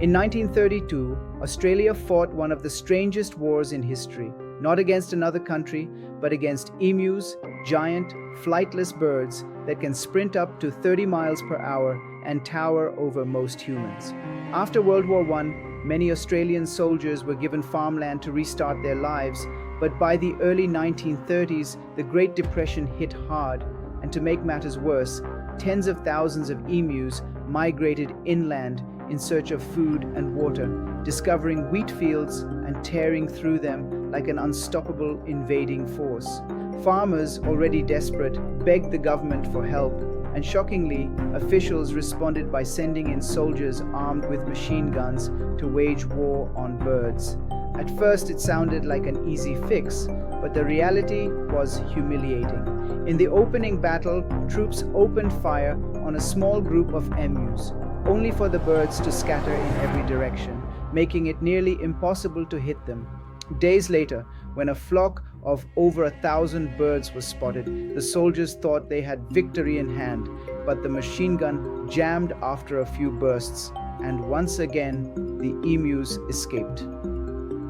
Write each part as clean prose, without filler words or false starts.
In 1932, Australia fought one of the strangest wars in history, not against another country, but against emus, giant, flightless birds that can sprint up to 30 miles per hour and tower over most humans. After World War I, many Australian soldiers were given farmland to restart their lives, but by the early 1930s, the Great Depression hit hard, and to make matters worse, tens of thousands of emus migrated inland in search of food and water, discovering wheat fields and tearing through them like an unstoppable invading force. Farmers, already desperate, begged the government for help, and shockingly, officials responded by sending in soldiers armed with machine guns to wage war on birds. At first, it sounded like an easy fix, but the reality was humiliating. In the opening battle, troops opened fire on a small group of emus, only for the birds to scatter in every direction, making it nearly impossible to hit them. Days later, when a flock of over 1,000 birds was spotted, the soldiers thought they had victory in hand, but the machine gun jammed after a few bursts, and once again, the emus escaped.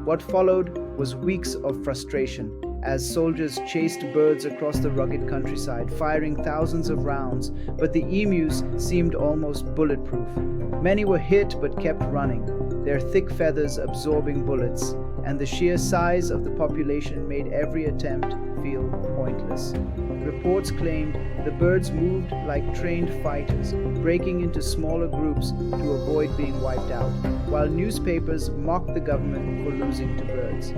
What followed was weeks of frustration, as soldiers chased birds across the rugged countryside, firing thousands of rounds, but the emus seemed almost bulletproof. Many were hit but kept running, their thick feathers absorbing bullets, and the sheer size of the population made every attempt feel pointless. Reports claimed the birds moved like trained fighters, breaking into smaller groups to avoid being wiped out, while newspapers mocked the government for losing to birds.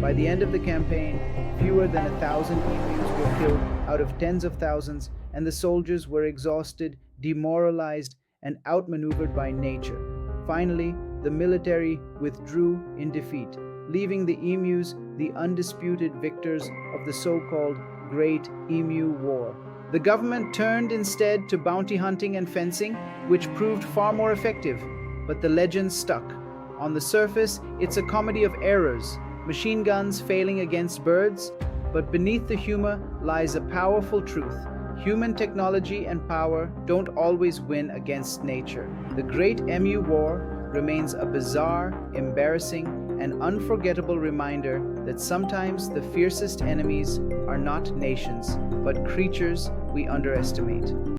By the end of the campaign, fewer than 1,000 emus were killed out of tens of thousands, and the soldiers were exhausted, demoralized, and outmaneuvered by nature. Finally, the military withdrew in defeat, leaving the emus the undisputed victors of the so-called Great Emu War. The government turned instead to bounty hunting and fencing, which proved far more effective, but the legend stuck. On the surface, it's a comedy of errors, machine guns failing against birds, but beneath the humor lies a powerful truth. Human technology and power don't always win against nature. The Great Emu War remains a bizarre, embarrassing, and unforgettable reminder that sometimes the fiercest enemies are not nations, but creatures we underestimate.